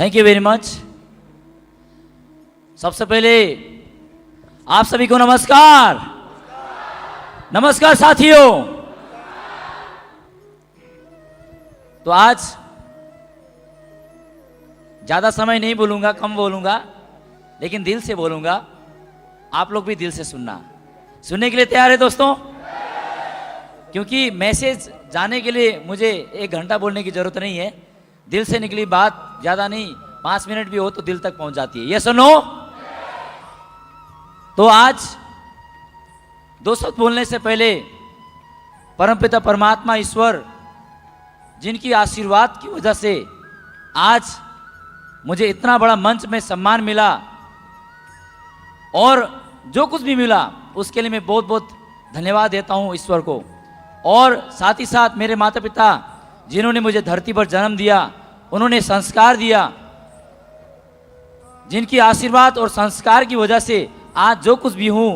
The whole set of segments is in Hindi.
Thank you very much. सबसे पहले आप सभी को नमस्कार। नमस्कार साथियों। तो आज ज्यादा समय नहीं बोलूंगा, कम बोलूंगा, लेकिन दिल से बोलूंगा। आप लोग भी दिल से सुनने के लिए तैयार है दोस्तों? क्योंकि मैसेज जाने के लिए मुझे 1 घंटा बोलने की जरूरत नहीं है। दिल से निकली बात ज्यादा नहीं, 5 मिनट भी हो तो दिल तक पहुंच जाती है। ये सुनो। तो आज 2 शब्द बोलने से पहले परमपिता परमात्मा ईश्वर, जिनकी आशीर्वाद की वजह से आज मुझे इतना बड़ा मंच में सम्मान मिला और जो कुछ भी मिला उसके लिए मैं बहुत बहुत धन्यवाद देता हूं ईश्वर को। और साथ ही साथ मेरे माता पिता जिन्होंने मुझे धरती पर जन्म दिया, उन्होंने संस्कार दिया, जिनकी आशीर्वाद और संस्कार की वजह से आज जो कुछ भी हूं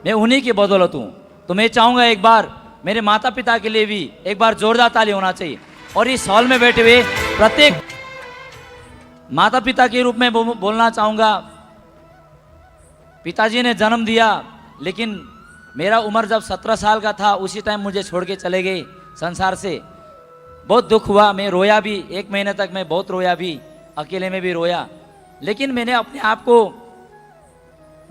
मैं उन्हीं की बदौलत हूं। तो मैं चाहूंगा एक बार मेरे माता पिता के लिए भी एक बार जोरदार ताली होना चाहिए। और इस हॉल में बैठे हुए प्रत्येक माता पिता के रूप में बोलना चाहूंगा, पिताजी ने जन्म दिया, लेकिन मेरा उम्र जब 17 साल का था उसी टाइम मुझे छोड़ के चले गए संसार से। बहुत दुख हुआ, मैं रोया भी, 1 महीने तक मैं बहुत रोया भी, अकेले में भी रोया। लेकिन मैंने अपने आप को,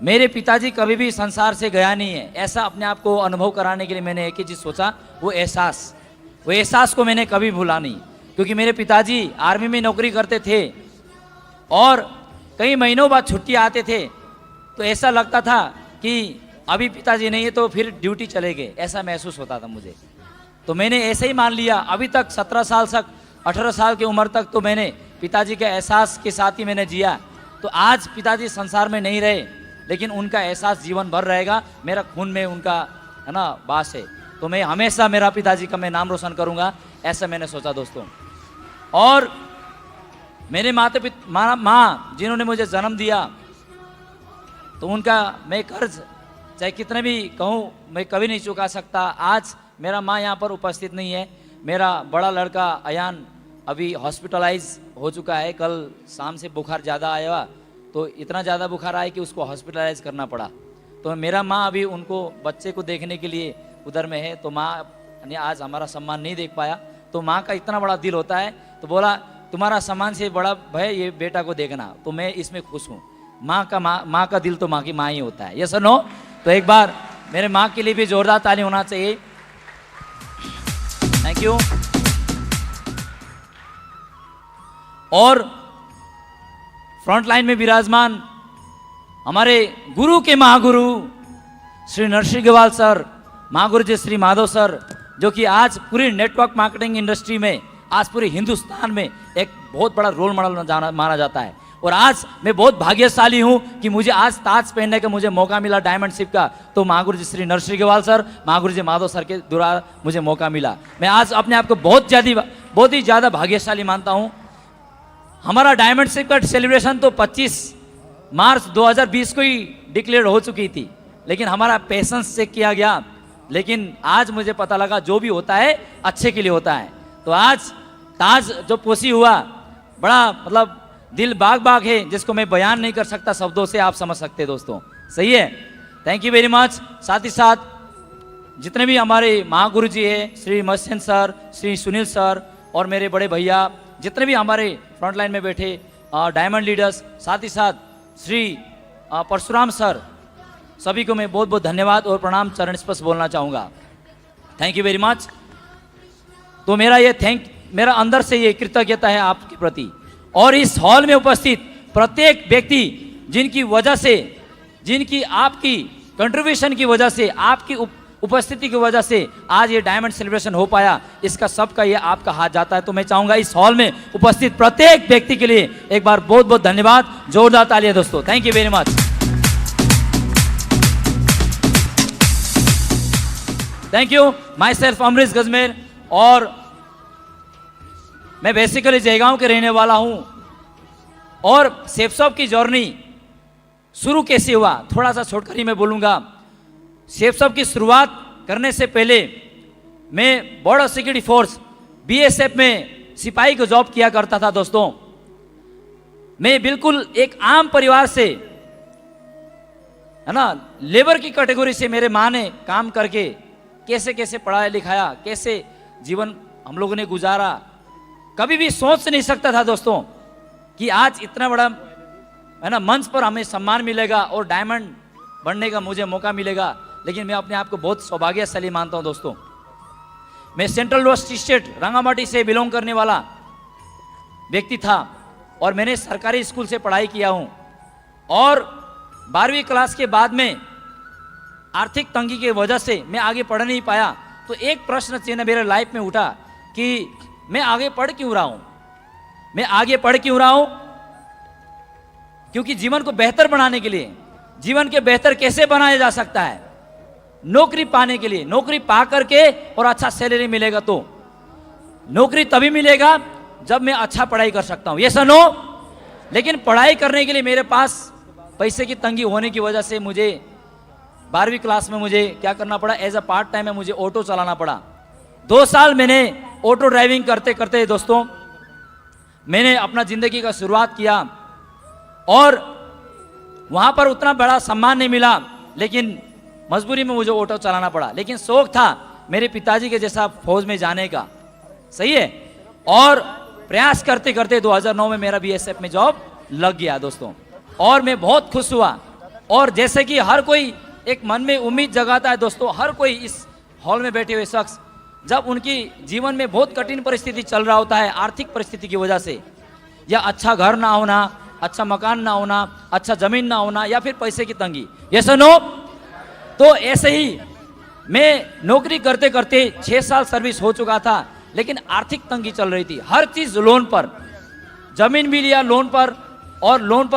मेरे पिताजी कभी भी संसार से गया नहीं है, ऐसा अपने आप को अनुभव कराने के लिए मैंने एक ही चीज़ सोचा, वो एहसास को मैंने कभी भूला नहीं। क्योंकि मेरे पिताजी आर्मी में नौकरी करते थे और कई महीनों बाद छुट्टी आते थे, तो ऐसा लगता था कि अभी पिताजी नहीं है तो फिर ड्यूटी चले गए, ऐसा महसूस होता था मुझे। तो मैंने ऐसे ही मान लिया। अभी तक 17 साल तक, 18 साल की उम्र तक तो मैंने पिताजी के एहसास के साथ ही मैंने जिया। तो आज पिताजी संसार में नहीं रहे, लेकिन उनका एहसास जीवन भर रहेगा। मेरा खून में उनका है ना बास है, तो मैं हमेशा मेरा पिताजी का मैं नाम रोशन करूंगा, ऐसा मैंने सोचा दोस्तों। और मेरे माँ जिन्होंने मुझे जन्म दिया, तो उनका मैं कर्ज चाहे कितने भी कहूँ मैं कभी नहीं चुका सकता। आज मेरा माँ यहाँ पर उपस्थित नहीं है। मेरा बड़ा लड़का अयान अभी हॉस्पिटलाइज हो चुका है। कल शाम से बुखार ज़्यादा आया, तो इतना ज़्यादा बुखार आया कि उसको हॉस्पिटलाइज करना पड़ा। तो मेरा माँ अभी उनको बच्चे को देखने के लिए उधर में है, तो माँ ने आज हमारा सम्मान नहीं देख पाया। तो माँ का इतना बड़ा दिल होता है, तो बोला तुम्हारा सम्मान से बड़ा भय ये बेटा को देखना, तो मैं इसमें खुश हूँ। माँ का दिल तो माँ की माँ ही होता है। ये सुनो। तो एक बार मेरे माँ के लिए भी जोरदार ताली होना चाहिए। Thank you. और फ्रंट लाइन में विराजमान हमारे गुरु के महागुरु श्री नरसिंह गवाल सर, महागुरु जी श्री माधव सर, जो कि आज पूरी नेटवर्क मार्केटिंग इंडस्ट्री में, आज पूरे हिंदुस्तान में एक बहुत बड़ा रोल मॉडल माना जाता है। और आज मैं बहुत भाग्यशाली हूं कि मुझे आज ताज पहनने का मुझे मौका मिला डायमंडशिप का, तो महागुरु जी श्री नरसिंह गवाल सर, महागुरु जी माधव सर के द्वारा मुझे मौका मिला। मैं आज अपने आप को बहुत ही ज़्यादा भाग्यशाली मानता हूं। हमारा डायमंडशिप का सेलिब्रेशन तो 25 मार्च 2020 को ही डिक्लेयर हो चुकी थी, लेकिन हमारा पेशेंस चेक किया गया। लेकिन आज मुझे पता लगा जो भी होता है अच्छे के लिए होता है। तो आज ताज जो पोसी हुआ, बड़ा मतलब दिल बाग है, जिसको मैं बयान नहीं कर सकता शब्दों से, आप समझ सकते दोस्तों। सही है। Thank you very much. साथ ही साथ जितने भी हमारे महागुरु जी हैं, श्री मत्स्यन सर, श्री सुनील सर और मेरे बड़े भैया, जितने भी हमारे फ्रंट लाइन में बैठे डायमंड लीडर्स, साथ ही साथ श्री परशुराम सर, सभी को मैं बहुत बहुत धन्यवाद और प्रणाम चरण स्पर्श बोलना चाहूँगा। Thank you very much. तो मेरा अंदर से ये कृतज्ञता है आपके प्रति। और इस हॉल में उपस्थित प्रत्येक व्यक्ति जिनकी वजह से, जिनकी आपकी कंट्रीब्यूशन की वजह से, आपकी उपस्थिति की वजह से आज ये डायमंड सेलिब्रेशन हो पाया, इसका सबका ये आपका हाथ जाता है। तो मैं चाहूंगा इस हॉल में उपस्थित प्रत्येक व्यक्ति के लिए एक बार बहुत बहुत धन्यवाद। जोरदार तालियां दोस्तों। Thank you very much. Thank you. My self Amrish Gajmer, और मैं बेसिकली जयगांव के रहने वाला हूं। और सेफ शॉप की जर्नी शुरू कैसे हुआ, थोड़ा सा छोड़कर ही मैं बोलूंगा। सेफ शॉप की शुरुआत करने से पहले मैं बॉर्डर सिक्योरिटी फोर्स BSF में सिपाही को जॉब किया करता था दोस्तों। मैं बिल्कुल एक आम परिवार से, है ना, लेबर की कैटेगरी से मेरे माँ ने काम करके कैसे कैसे पढ़ाया लिखाया, कैसे जीवन हम लोगों ने गुजारा, कभी भी सोच नहीं सकता था दोस्तों कि आज इतना बड़ा, है ना, मंच पर हमें सम्मान मिलेगा और डायमंड बनने का मुझे मौका मिलेगा। लेकिन मैं अपने आप को बहुत सौभाग्यशाली मानता हूं दोस्तों। मैं सेंट्रल वेस्ट स्टेट रंगामाटी से बिलोंग करने वाला व्यक्ति था और मैंने सरकारी स्कूल से पढ़ाई किया हूं और 12वीं क्लास के बाद में आर्थिक तंगी की वजह से मैं आगे पढ़ नहीं पाया। तो एक प्रश्न चिन्ह मेरे लाइफ में उठा कि मैं आगे पढ़ क्यों रहा हूं, मैं आगे पढ़ क्यों रहा हूं? क्योंकि जीवन को बेहतर बनाने के लिए, जीवन के बेहतर कैसे बनाया जा सकता है, नौकरी पाने के लिए, नौकरी पा करके और अच्छा सैलरी मिलेगा तो नौकरी तभी मिलेगा जब मैं अच्छा पढ़ाई कर सकता हूं, यस और नो। लेकिन पढ़ाई करने के लिए मेरे पास पैसे की तंगी होने की वजह से मुझे 12वीं क्लास में मुझे क्या करना पड़ा, एज अ पार्ट टाइम में मुझे ऑटो चलाना पड़ा। 2 साल मैंने ऑटो ड्राइविंग करते करते दोस्तों मैंने अपना जिंदगी का शुरुआत किया और वहां पर उतना बड़ा सम्मान नहीं मिला, लेकिन मजबूरी में मुझे ऑटो चलाना पड़ा। लेकिन शौक था मेरे पिताजी के जैसा फौज में जाने का, सही है, और प्रयास करते करते 2009 में मेरा बीएसएफ में जॉब लग गया दोस्तों और मैं बहुत खुश हुआ। और जैसे कि हर कोई एक मन में उम्मीद जगाता है दोस्तों, हर कोई इस हॉल में बैठे हुए शख्स जब उनकी जीवन में बहुत कठिन परिस्थिति चल रहा होता है आर्थिक परिस्थिति की वजह से, या अच्छा घर ना होना, अच्छा मकान ना होना, अच्छा जमीन ना होना, या फिर पैसे की तंगी, यस और नो। तो ऐसे ही मैं नौकरी करते करते 6 साल सर्विस हो चुका था, लेकिन आर्थिक तंगी चल रही थी, हर चीज लोन पर, जमीन भी लिया लोन पर, और लोन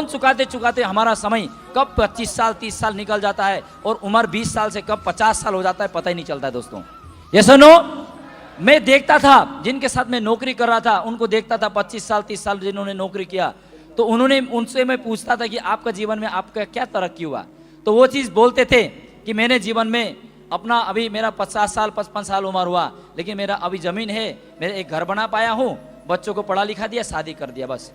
चुकाते चुकाते हमारा समय कब 25 साल 30 साल निकल जाता है और उम्र 20 साल से कब 50 साल हो जाता है पता ही नहीं चलता है दोस्तों, यस और नो। मैं देखता था जिनके साथ मैं नौकरी कर रहा था, उनको देखता था 25 साल 30 साल जिन्होंने नौकरी किया, तो उनसे मैं पूछता था कि आपका जीवन में आपका क्या तरक्की हुआ, तो वो चीज़ बोलते थे कि मैंने जीवन में अपना, अभी मेरा 50 साल 55 साल उम्र हुआ, लेकिन मेरा अभी ज़मीन है, मेरा एक घर बना पाया हूँ, बच्चों को पढ़ा लिखा दिया, शादी कर दिया बस।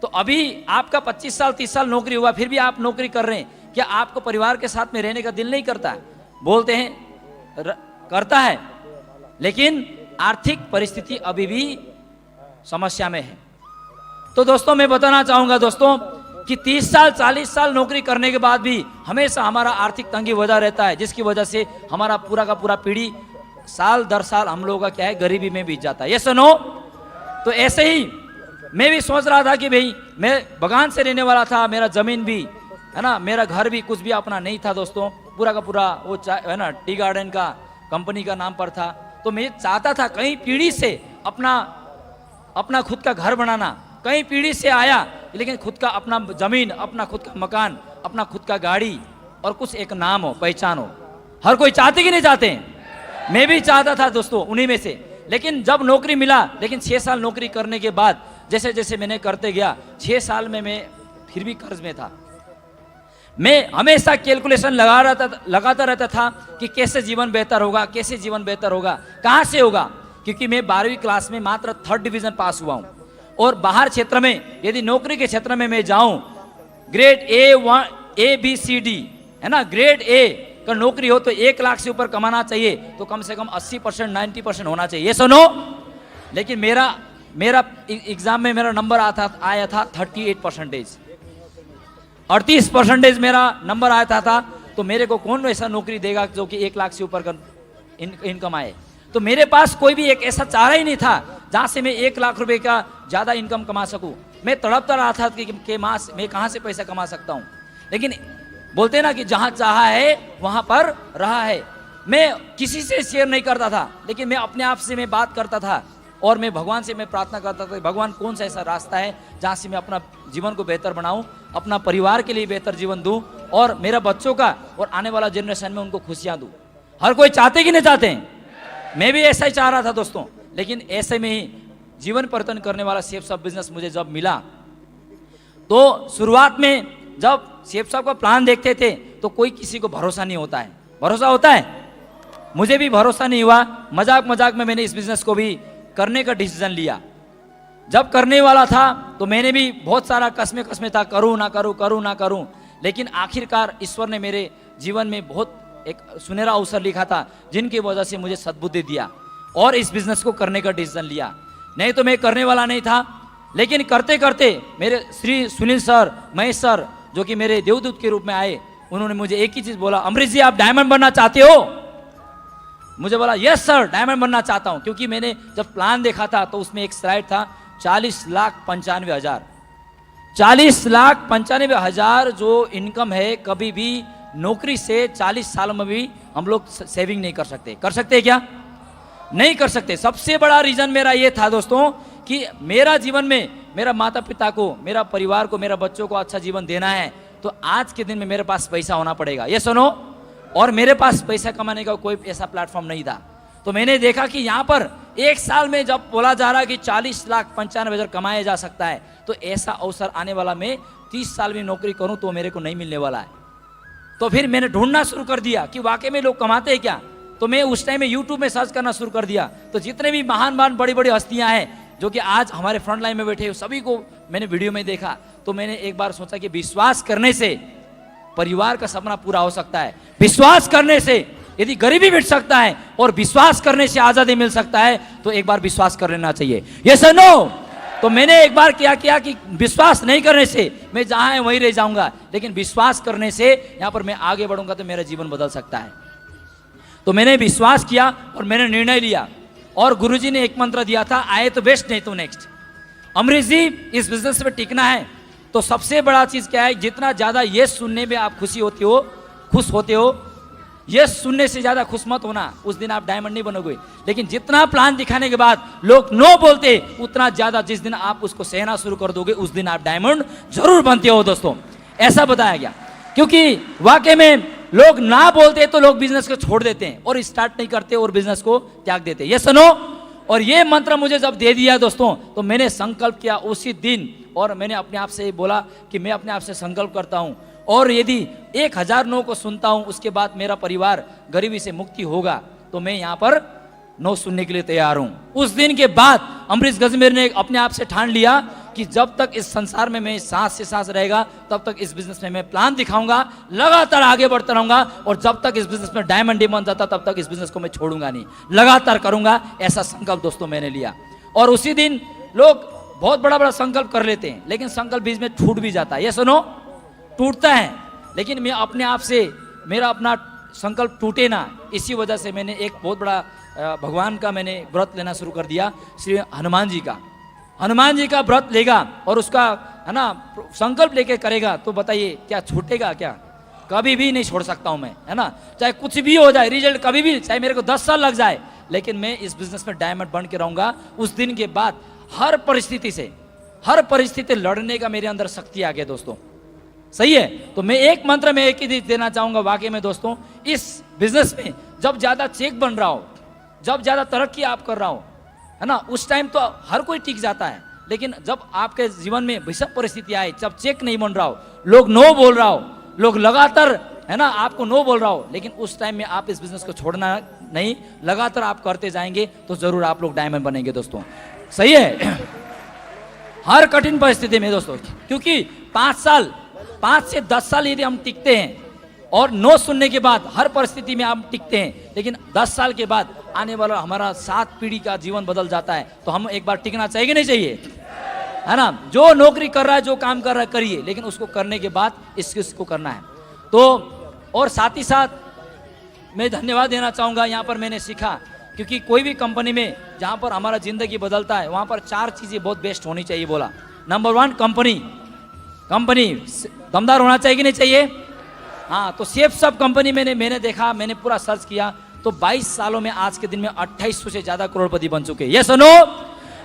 तो अभी आपका 25 साल 30 साल नौकरी हुआ, फिर भी आप नौकरी कर रहे हैं, क्या आपको परिवार के साथ में रहने का दिल नहीं करता है? बोलते हैं करता है, लेकिन आर्थिक परिस्थिति अभी भी समस्या में है। तो दोस्तों मैं बताना चाहूंगा दोस्तों कि 30 साल 40 साल नौकरी करने के बाद भी हमेशा हमारा आर्थिक तंगी वजह रहता है, जिसकी वजह से हमारा पूरा का पूरा पीढ़ी साल दर साल हम लोगों का क्या है, गरीबी में बीत जाता है, यस और नो। तो ऐसे ही मैं भी सोच रहा था कि भाई मैं बगान से रहने वाला था, मेरा जमीन भी है ना, मेरा घर भी कुछ भी अपना नहीं था दोस्तों, पूरा का पूरा वो है ना टी गार्डन का कंपनी का नाम पर था। तो मैं चाहता था कई पीढ़ी से अपना खुद का घर बनाना, कई पीढ़ी से आया, लेकिन खुद का अपना जमीन, अपना खुद का मकान, अपना खुद का गाड़ी और कुछ एक नाम हो, पहचान हो। हर कोई चाहते कि नहीं चाहते? मैं भी चाहता था दोस्तों उन्हीं में से। लेकिन जब नौकरी मिला, लेकिन 6 साल नौकरी करने के बाद जैसे जैसे मैंने करते गया, 6 साल में मैं फिर भी कर्ज में था। मैं हमेशा कैलकुलेशन लगाता रहता था कि कैसे जीवन बेहतर होगा, कैसे जीवन बेहतर होगा, कहाँ से होगा, क्योंकि मैं 12वीं क्लास में मात्र 3rd डिवीजन पास हुआ हूँ और बाहर क्षेत्र में यदि नौकरी के क्षेत्र में मैं जाऊँ, ग्रेड ABCD है ना, ग्रेड A का नौकरी हो तो 1 लाख से ऊपर कमाना चाहिए, तो कम से कम 80% 90% होना चाहिए, यस और नो। लेकिन मेरा एग्जाम में मेरा नंबर आया था 38%, 38% मेरा नंबर आया था। तो मेरे को कौन ऐसा नौकरी देगा जो कि 1 लाख से ऊपर का इनकम आए? तो मेरे पास कोई भी एक ऐसा चारा ही नहीं था जहां से मैं 1 लाख रुपए का ज्यादा इनकम कमा सकूं। मैं तड़पता रहा था कि मैं कहां से पैसा कमा सकता हूं, लेकिन बोलते ना कि जहां चाहा है वहां पर रहा है। मैं किसी से शेयर नहीं करता था, लेकिन मैं अपने आप से मैं बात करता था और मैं भगवान से मैं प्रार्थना करता था, भगवान कौन सा ऐसा रास्ता है जहाँ से मैं अपना जीवन को बेहतर बनाऊं, अपना परिवार के लिए बेहतर जीवन दूं और मेरा बच्चों का और आने वाला जनरेशन में उनको खुशियां दूं। हर कोई चाहते कि नहीं चाहते हैं? मैं भी ऐसा ही चाह रहा था दोस्तों। लेकिन ऐसे में ही जीवन परिवर्तन करने वाला शेफ साहब बिजनेस मुझे जब मिला, तो शुरुआत में जब शेफ साहब का प्लान देखते थे तो कोई किसी को भरोसा नहीं होता है। भरोसा होता है? मुझे भी भरोसा नहीं हुआ। मजाक मजाक में मैंने इस बिजनेस को भी करने का डिसीजन लिया। जब करने वाला था तो मैंने भी बहुत सारा कसमे था, करूं ना करूं, करूं ना करूं, लेकिन आखिरकार ईश्वर ने मेरे जीवन में बहुत एक सुनहरा अवसर लिखा था, जिनकी वजह से मुझे सद्बुद्धि दिया और इस बिजनेस को करने का डिसीजन लिया। नहीं तो मैं करने वाला नहीं था, लेकिन करते करते मेरे श्री सुनील सर, महेश सर, जो कि मेरे देवदूत के रूप में आए, उन्होंने मुझे एक ही चीज बोला, अमरीश जी आप डायमंड बनना चाहते हो? मुझे बोला यस सर, डायमंड बनना चाहता हूं। क्योंकि मैंने जब प्लान देखा था तो उसमें एक स्लाइड था 40,95,000। 40,95,000 जो इनकम है, कभी भी नौकरी से 40 साल में भी हम लोग सेविंग नहीं कर सकते। कर सकते हैं क्या? नहीं कर सकते। सबसे बड़ा रीजन मेरा ये था दोस्तों कि मेरा जीवन में मेरा माता पिता को, मेरा परिवार को, मेरा बच्चों को अच्छा जीवन देना है, तो आज के दिन में मेरे पास पैसा होना पड़ेगा। ये सुनो, और मेरे पास पैसा कमाने का कोई ऐसा प्लेटफॉर्म नहीं था। तो मैंने देखा कि यहाँ पर एक साल में जब बोला जा रहा है कि 40,95,000 कमाया जा सकता है, तो ऐसा अवसर आने वाला, मैं 30 साल में नौकरी करूं तो मेरे को नहीं मिलने वाला है। तो फिर मैंने ढूंढना शुरू कर दिया कि वाकई में लोग कमाते हैं क्या। तो मैं उस टाइम में यूट्यूब में सर्च करना शुरू कर दिया। तो जितने भी महान बड़ी बड़ी हस्तियां हैं जो कि आज हमारे फ्रंट लाइन में बैठे हैं, सभी को मैंने वीडियो में देखा। तो मैंने एक बार सोचा कि विश्वास करने से परिवार का सपना पूरा हो सकता है, विश्वास करने से यदि गरीबी मिट सकता है, और विश्वास करने से आजादी मिल सकता है, तो एक बार विश्वास कर लेना चाहिए। यस और नो? तो मैंने एक बार क्या किया कि विश्वास नहीं करने से मैं जहां है वहीं रह जाऊंगा, लेकिन विश्वास करने से यहां पर मैं आगे बढ़ूंगा तो मेरा जीवन बदल सकता है। तो मैंने विश्वास किया और मैंने निर्णय लिया, और गुरुजी ने एक मंत्र दिया था, आए तो बेस्ट नहीं तो नेक्स्ट। अमरीश जी इस बिजनेस में टिकना है तो सबसे बड़ा चीज क्या है, जितना ज्यादा ये सुनने में आप खुश होते हो, ये सुनने से ज्यादा खुश मत होना, उस दिन आप डायमंड नहीं बनोगे। लेकिन जितना प्लान दिखाने के बाद लोग नो बोलते, उतना ज्यादा जिस दिन आप उसको सहना शुरू कर दोगे, उस दिन आप डायमंड जरूर बनते हो दोस्तों। ऐसा बताया गया, क्योंकि वाकई में लोग ना बोलते तो लोग बिजनेस को छोड़ देते हैं और स्टार्ट नहीं करते और बिजनेस को त्याग देते। ये सुनो, और ये मंत्र मुझे जब दे दिया दोस्तों, तो मैंने संकल्प किया उसी दिन, और मैंने अपने आप से बोला कि मैं अपने आप से संकल्प करता हूं, और यदि 1000 नो को सुनता हूं, उसके बाद मेरा परिवार गरीबी से मुक्ति होगा, तो मैं यहां पर नो सुनने के लिए तैयार हूं। उस दिन के बाद अमरीश गजमेर ने अपने आप से ठान लिया कि जब तक इस संसार में मैं सांस से सांस रहेगा, तब तक इस बिजनेस में मैं प्लान दिखाऊंगा, लगातार आगे बढ़ता रहूंगा, और जब तक इस बिजनेस में डायमंड नहीं बन जाता, तब तक इस बिजनेस को मैं छोड़ूंगा नहीं, लगातार करूंगा। ऐसा संकल्प दोस्तों मैंने लिया। और उसी दिन लोग बहुत बड़ा संकल्प कर लेते हैं, लेकिन संकल्प बीच में छूट भी जाता है। ये सुनो, टूटता है, लेकिन मैं अपने आप से, मेरा अपना संकल्प टूटे ना, इसी वजह से मैंने एक बहुत बड़ा भगवान का मैंने व्रत लेना शुरू कर दिया, श्री हनुमान जी का। हनुमान जी का व्रत लेगा और उसका है ना संकल्प लेके करेगा, तो बताइए क्या छूटेगा क्या? कभी भी नहीं छोड़ सकता हूं मैं, है ना, चाहे कुछ भी हो जाए, रिजल्ट कभी भी, चाहे मेरे को 10 साल लग जाए, लेकिन मैं इस बिजनेस में डायमंड बन के रहूंगा। उस दिन के बाद हर परिस्थिति लड़ने का मेरे अंदर शक्ति आ गया दोस्तों। सही है? तो मैं एक मंत्र में एक ही देना चाहूंगा, वाकई में दोस्तों, इस बिजनेस में जब ज्यादा चेक बन रहा हो, जब ज्यादा तरक्की आप कर रहा हो, है ना, उस टाइम तो हर कोई टिक जाता है, लेकिन जब आपके जीवन में विषम परिस्थिति आए, जब चेक नहीं बन रहा हो, लोग नो बोल रहा हो, लोग लगातार है ना आपको नो बोल रहा हो, लेकिन उस टाइम में आप इस बिजनेस को छोड़ना नहीं, लगातार आप करते जाएंगे तो जरूर आप लोग डायमंड बनेंगे दोस्तों। सही है? हर कठिन परिस्थिति में दोस्तों, क्योंकि 5 से 10 साल यदि हम टिकते हैं और नो सुनने के बाद हर परिस्थिति में हम टिकते हैं, लेकिन 10 साल के बाद आने वाला हमारा 7 पीढ़ी का जीवन बदल जाता है, तो हम एक बार टिकना चाहिए कि नहीं चाहिए? है ना? जो नौकरी कर रहा है, जो काम कर रहा है, करिए, लेकिन उसको करने के बाद इसको करना है। तो और साथ ही साथ मैं धन्यवाद देना चाहूंगा, यहाँ पर मैंने सीखा, क्योंकि कोई भी कंपनी में जहाँ पर हमारा जिंदगी बदलता है, वहाँ पर 4 चीजें बहुत बेस्ट होनी चाहिए बोला। नंबर 1, कंपनी दमदार होना चाहिए कि नहीं चाहिए? हाँ, तो सेफ सब कंपनी मैंने देखा, मैंने पूरा सर्च किया, तो 22 सालों में आज के दिन में 2800 से ज्यादा करोड़पति बन चुके। ये सुनो,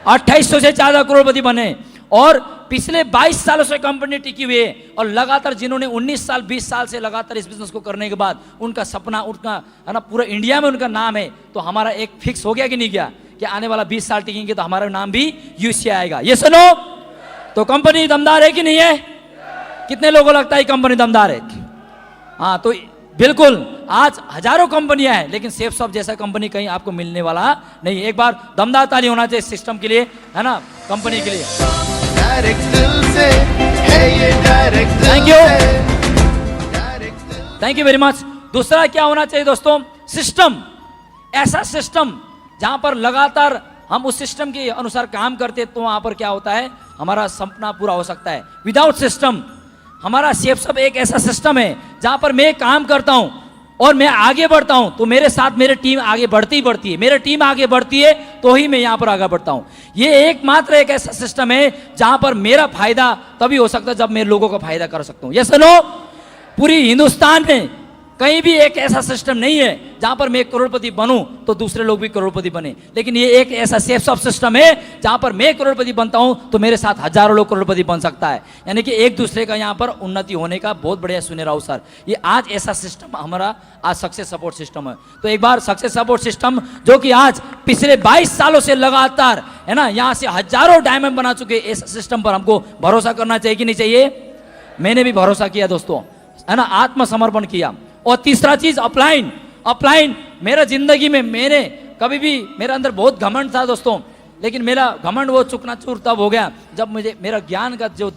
2800 से ज्यादा करोड़पति बने, और पिछले 22 सालों से कंपनी टिकी हुई है, और लगातार जिन्होंने 19 साल 20 साल से लगातार इस बिजनेस को करने के बाद उनका सपना, उनका है ना पूरा इंडिया में उनका नाम है, तो हमारा एक फिक्स हो गया कि नहीं गया कि आने वाला 20 साल टिकेंगे तो हमारा नाम भी यूसीआई आएगा। ये सुनो, तो कंपनी दमदार है कि नहीं है? कितने लोगों को लगता है कंपनी दमदार है? हाँ, तो बिल्कुल आज हजारों कंपनियां हैं, लेकिन सेफ शॉप जैसा कंपनी कहीं आपको मिलने वाला नहीं। एक बार दमदार ताली होना चाहिए सिस्टम के लिए, है ना, कंपनी के लिए। Thank you, thank you very much. दूसरा क्या होना चाहिए दोस्तों, सिस्टम। ऐसा सिस्टम जहां पर लगातार हम उस सिस्टम के अनुसार काम करते, तो वहां पर क्या होता है, हमारा सपना पूरा हो सकता है। विदाउट सिस्टम, हमारा सेफ सब एक ऐसा सिस्टम है जहां पर मैं काम करता हूं और मैं आगे बढ़ता हूं, तो मेरे साथ मेरी टीम आगे बढ़ती ही बढ़ती है। मेरी टीम आगे बढ़ती है तो ही मैं यहां पर आगे बढ़ता हूं। ये एकमात्र एक ऐसा सिस्टम है जहां पर मेरा फायदा तभी हो सकता है जब मैं लोगों का फायदा कर सकता हूं। ये सुनो, पूरी हिंदुस्तान में कहीं भी एक ऐसा सिस्टम नहीं है जहां पर मैं करोड़पति बनूं तो दूसरे लोग भी करोड़पति बने, लेकिन ये एक ऐसा सेफ सब सिस्टम है जहां पर मैं करोड़पति बनता हूं तो मेरे साथ हजारों लोग करोड़पति बन सकता है। यानी कि एक दूसरे का यहां पर उन्नति होने का बहुत बढ़िया सुनहरा अवसर। ये आज ऐसा सिस्टम हमारा आज सक्सेस सपोर्ट सिस्टम है। तो एक बार सक्सेस सपोर्ट सिस्टम जो कि आज पिछले 22 सालों से लगातार, है ना, यहां से हजारों डायमंड बना चुके, इस सिस्टम पर हमको भरोसा करना चाहिए कि नहीं चाहिए? मैंने भी भरोसा किया दोस्तों, है ना, आत्मसमर्पण किया। और तीसरा चीज अपलाइन। अपलाइन मेरा जिंदगी में, मैंने कभी भी, मेरे अंदर बहुत घमंड था दोस्तों, लेकिन मेरा घमंड वो चूर तब हो गया जब मुझे मेरा ज्ञान का जो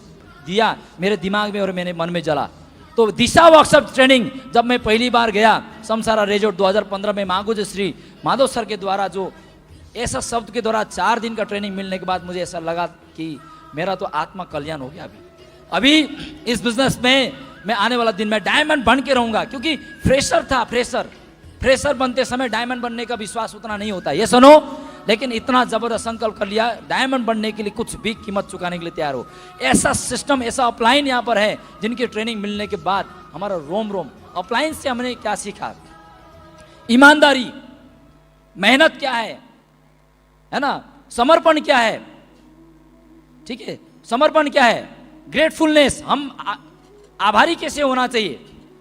दिया मेरे दिमाग में और मेरे मन में जला। तो दिशा वर्कशॉप ट्रेनिंग जब मैं पहली बार गया समसारा रिजॉर्ट 2015 में, मांगू श्री माधव सर के द्वारा जो ऐसा शब्द के द्वारा 4 दिन का ट्रेनिंग मिलने के बाद मुझे ऐसा लगा कि मेरा तो आत्मा कल्याण हो गया। अभी इस बिजनेस में मैं आने वाला दिन में डायमंड बन के रहूंगा, क्योंकि फ्रेशर था। फ्रेशर बनते समय डायमंड बनने का विश्वास उतना नहीं होता, ये सुनो, लेकिन इतना जबरदस्त संकल्प कर लिया डायमंड बनने के लिए कुछ भी कीमत चुकाने के लिए तैयार हो। ऐसा सिस्टम, ऐसा अपलाइन यहाँ पर है जिनकी ट्रेनिंग मिलने के बाद हमारा रोम रोम। अपलाइन से हमने क्या सीखा? ईमानदारी, मेहनत क्या है ना, समर्पण क्या है, ठीक है, समर्पण क्या है, ग्रेटफुलनेस, हम आभारी कैसे होना चाहिए,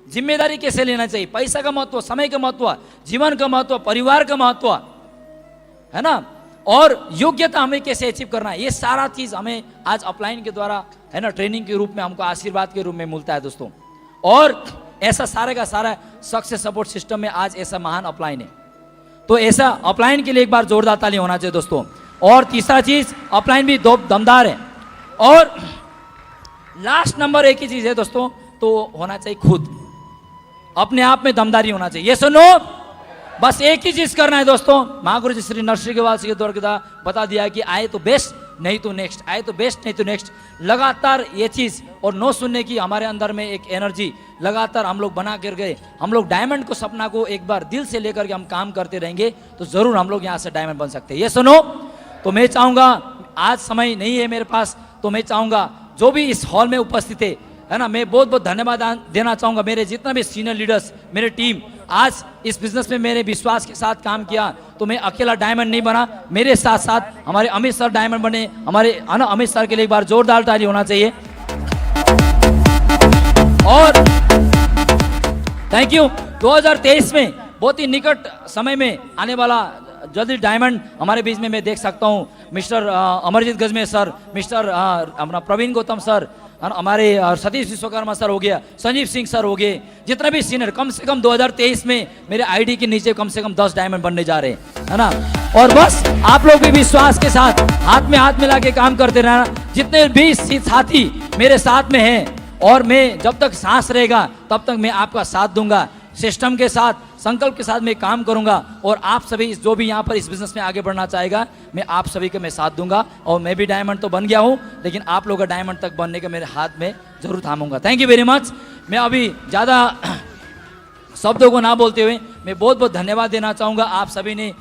जिम्मेदारी कैसे लेना चाहिए, पैसा का महत्व, समय का महत्व, जीवन का महत्व, परिवार का महत्व, है ना, और योग्यता हमें कैसे अचीव करना है, ये सारा चीज हमें आज अपलाइन के द्वारा, है ना, ट्रेनिंग के रूप में हमको आशीर्वाद के रूप में मिलता है दोस्तों। और ऐसा सारे का सारा सक्सेस सपोर्ट सिस्टम में आज ऐसा महान अपलाइन है। तो ऐसा अपलाइन के लिए एक बार जोरदार ताली होना चाहिए दोस्तों। और तीसरा चीज, अपलाइन भी दो दमदार है। और लास्ट नंबर एक ही चीज है दोस्तों, तो होना चाहिए खुद, अपने आप में दमदारी होना चाहिए। ये सुनो, बस एक ही चीज करना है दोस्तों। महागुरु जी श्री नरसिंहवाल जी के द्वारा बता दिया कि आए तो बेस्ट, नहीं तो नेक्स्ट, आए तो बेस्ट, नहीं तो नेक्स्ट। लगातार ये चीज और नो सुनने की हमारे अंदर में एक एनर्जी लगातार हम लोग बना कर गए। हम लोग डायमंड को, सपना को एक बार दिल से लेकर के हम काम करते रहेंगे तो जरूर हम लोग यहाँ से डायमंड बन सकते हैं। ये सुनो, तो मैं चाहूंगा, आज समय नहीं है मेरे पास, तो मैं चाहूंगा जो भी इस हॉल में उपस्थित है ना, मैं बहुत बहुत धन्यवाद देना चाहूंगा मेरे जितना भी सीनियर लीडर्स, मेरे टीम। आज इस बिजनेस में मेरे विश्वास के साथ काम किया, तो मैं अकेला डायमंड नहीं बना, मेरे साथ साथ हमारे अमित सर डायमंड बने। हमारे अमित सर के लिए एक बार जोरदार ताली होना चाहिए। और थैंक यू। 2023 में बहुत ही निकट समय में आने वाला जल्दी डायमंड हमारे बीच में मैं देख सकता हूँ। Mister Amarjeet Gajmer sir, mister अपना प्रवीण गौतम सर, हमारे सतीश विश्वकर्मा सर हो गया, संजीव सिंह सर हो गए, जितने भी सीनियर, कम से कम 2023 में मेरे आईडी के नीचे कम से कम 10 डायमंड बनने जा रहे हैं, है ना। और बस आप लोग भी विश्वास के साथ हाथ में हाथ मिला के काम करते रहना। जितने भी साथी मेरे साथ में हैं, और मैं जब तक सांस रहेगा तब तक मैं आपका साथ दूंगा, सिस्टम के साथ, संकल्प के साथ मैं काम करूंगा। और आप सभी जो भी यहाँ पर इस बिजनेस में आगे बढ़ना चाहेगा, मैं आप सभी का मैं साथ दूंगा। और मैं भी डायमंड तो बन गया हूँ, लेकिन आप लोगों का डायमंड तक बनने का मेरे हाथ में जरूर थामूंगा। Thank you very much. मैं अभी ज़्यादा शब्दों को ना बोलते हुए मैं बहुत बहुत धन्यवाद देना चाहूँगा। आप सभी ने